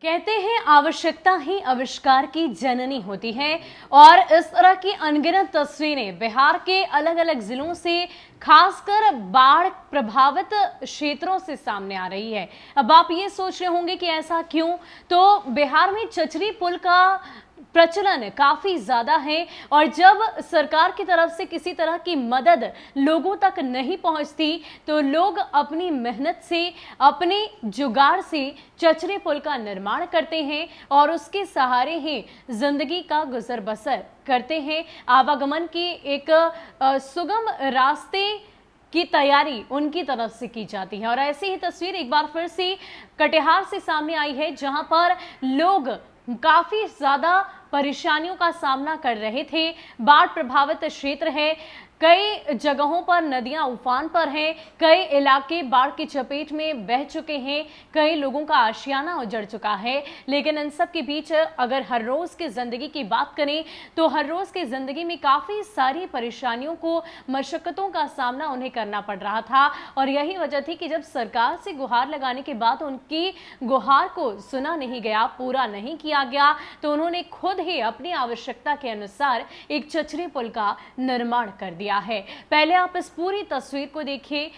कहते हैं आवश्यकता ही आविष्कार की जननी होती है और इस तरह की अनगिनत तस्वीरें बिहार के अलग अलग जिलों से खासकर बाढ़ प्रभावित क्षेत्रों से सामने आ रही है। अब आप ये सोच रहे होंगे कि ऐसा क्यों, तो बिहार में चचरी पुल का प्रचलन काफी ज्यादा है और जब सरकार की तरफ से किसी तरह की मदद लोगों तक नहीं पहुंचती तो लोग अपनी मेहनत से, अपने जुगाड़ से चचरे पुल का निर्माण करते हैं और उसके सहारे ही जिंदगी का गुजर बसर करते हैं। आवागमन की एक सुगम रास्ते की तैयारी उनकी तरफ से की जाती है और ऐसी ही तस्वीर एक बार फिर से कटिहार से सामने आई है, जहां पर लोग काफी ज्यादा परेशानियों का सामना कर रहे थे। बाढ़ प्रभावित क्षेत्र है, कई जगहों पर नदियां उफान पर हैं, कई इलाके बाढ़ की चपेट में बह चुके हैं, कई लोगों का आशियाना उजड़ चुका है। लेकिन इन सब के बीच अगर हर रोज की जिंदगी की बात करें तो हर रोज की जिंदगी में काफी सारी परेशानियों को, मशक्कतों का सामना उन्हें करना पड़ रहा था और यही वजह थी कि जब सरकार से गुहार लगाने के बाद उनकी गुहार को सुना नहीं गया, पूरा नहीं किया गया, तो उन्होंने खुद ही अपनी आवश्यकता के अनुसार एक चचरे पुल का निर्माण कर दिया है। पहले आप इस पूरी तस्वीर को देखिए,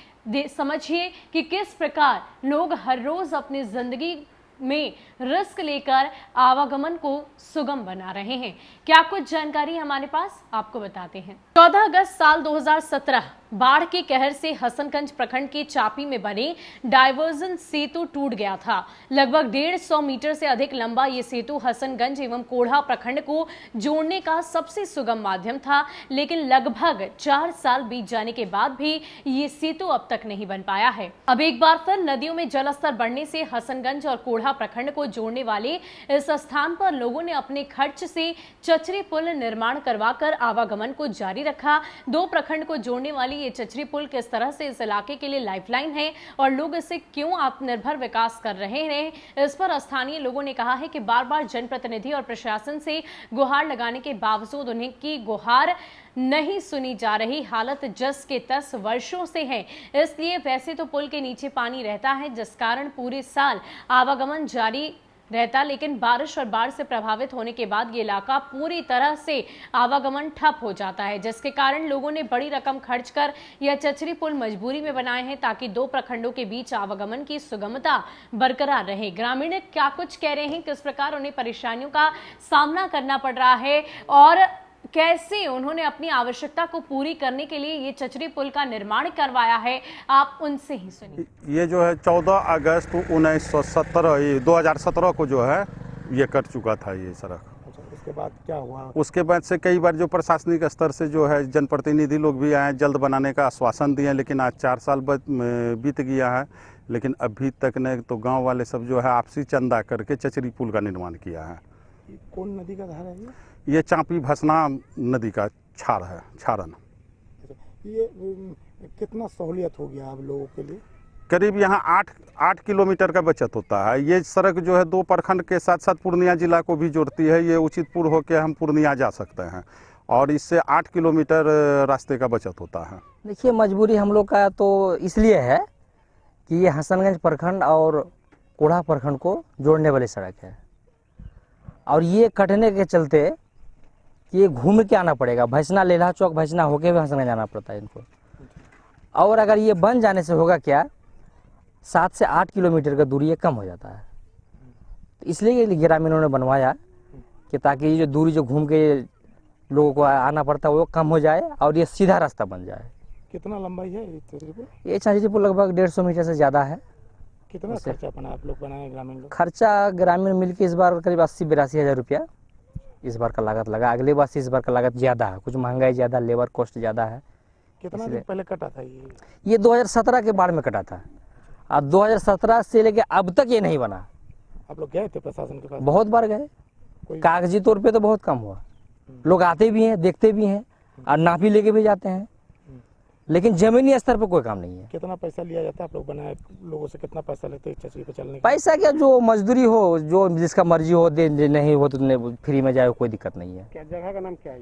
समझिए कि किस प्रकार लोग हर रोज अपनी जिंदगी में रिस्क लेकर आवागमन को सुगम बना रहे हैं। क्या कुछ जानकारी हमारे पास, आपको बताते हैं। 14 अगस्त साल 2017 बाढ़ के कहर से हसनगंज प्रखंड के चापी में बने डायवर्जन सेतु टूट गया था। लगभग 150 मीटर से अधिक लंबा ये सेतु हसनगंज एवं कोढ़ा प्रखंड को जोड़ने का सबसे सुगम माध्यम था, लेकिन लगभग 4 साल बीत जाने के बाद भी ये सेतु अब तक नहीं बन पाया है। अब एक बार फिर नदियों में जलस्तर बढ़ने से हसनगंज और कोढ़ा प्रखंड को जोड़ने वाले इस स्थान पर लोगों ने अपने खर्च से चचरी पुल निर्माण करवाकर आवागमन को जारी रखा। 2 प्रखंड को जोड़ने वाली ये चचरी पुल किस तरह से इस इलाके के लिए लाइफलाइन है और लोग इससे क्यों आत्मनिर्भर विकास कर रहे हैं, इस पर स्थानीय लोगों ने कहा है कि बार बार जनप्रतिनिधि और प्रशासन से गुहार लगाने के बावजूद उन्हें की गुहार नहीं सुनी जा रही। हालत जस के तस वर्षों से है, इसलिए वैसे तो पुल के नीचे पानी रहता है जिस कारण पूरे साल आवागमन जारी रहता, लेकिन बारिश और बाढ़ से प्रभावित होने के बाद ये इलाका पूरी तरह से आवागमन ठप हो जाता है, जिसके कारण लोगों ने बड़ी रकम खर्च कर यह चचरी पुल मजबूरी में बनाए हैं ताकि 2 प्रखंडों के बीच आवागमन की सुगमता बरकरार रहे। ग्रामीण क्या कुछ कह रहे हैं, किस प्रकार उन्हें परेशानियों का सामना करना पड़ रहा है और कैसे उन्होंने अपनी आवश्यकता को पूरी करने के लिए ये चचरी पुल का निर्माण करवाया है, आप उनसे ही सुनिए। ये जो है 14 अगस्त 2017 को जो है ये कट चुका था ये सड़क। अच्छा, उसके बाद क्या हुआ? उसके बाद से कई बार जो प्रशासनिक स्तर से जो है जनप्रतिनिधि लोग भी आए, जल्द बनाने का आश्वासन दिए, लेकिन आज 4 साल बीत गया है, लेकिन अभी तक ने तो गाँव वाले सब जो है आपसी चंदा करके चचरी पुल का निर्माण किया है। कौन नदी का धारा है ये चापी भसना नदी का छार है, छारन। ये कितना सहूलियत हो गया आप लोगों के लिए? करीब यहाँ 8 किलोमीटर का बचत होता है। ये सड़क जो है 2 प्रखंड के साथ साथ पूर्णिया जिला को भी जोड़ती है। ये उचितपुर होकर हम पूर्णिया जा सकते हैं और इससे 8 किलोमीटर रास्ते का बचत होता है। देखिए, मजबूरी हम लोग का तो इसलिए है कि ये हसनगंज प्रखंड और कोढ़ा प्रखंड को जोड़ने वाली सड़क है और ये कटने के चलते ये घूम के आना पड़ेगा। भैंसना, लेला चौक भैंसना होके भी हसनगंज जाना पड़ता है इनको। और अगर ये बन जाने से होगा क्या, 7 से 8 किलोमीटर का दूरी कम हो जाता है। तो इसलिए ये ग्रामीणों ने बनवाया कि ताकि ये जो दूरी जो घूम के लोगों को आना पड़ता है वो कम हो जाए और ये सीधा रास्ता बन जाए। कितना लंबाई है ये चचरी पुल? लगभग 150 मीटर से ज़्यादा है। कितना खर्चा बना आप लोग बनाए ग्रामीण लोग? खर्चा ग्रामीण मिलके इस बार करीब 80-82 हज़ार रुपया इस बार का लागत लगा। अगले बार से इस बार का लागत ज़्यादा है, कुछ महंगाई ज़्यादा, लेबर कॉस्ट ज़्यादा है। कितना दिन पहले कटा था ये 2017 के बाढ़ में कटा था और 2017 से लेके अब तक ये नहीं बना। आप लोग गए थे प्रशासन के पास? बहुत बार गए, कागजी तौर पे तो बहुत कम हुआ। लोग आते भी हैं, देखते भी हैं और नापी लेके भी जाते हैं, लेकिन जमीनी स्तर पर कोई काम नहीं है। कितना पैसा लिया जाता है आप लोग बनाए लोगों से? कितना पैसा लेते हैं चचरी पे चलने? पैसा क्या, जो मजदूरी हो, जो जिसका मर्जी हो दे, नहीं हो तो फ्री में जाए, कोई दिक्कत नहीं है। क्या जगह का नाम क्या है?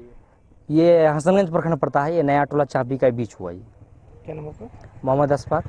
ये हसनगंज प्रखंड पड़ता है, ये नया टोला चापी का बीच हुआ। ये क्या नाम है? मोहम्मद अशफाक।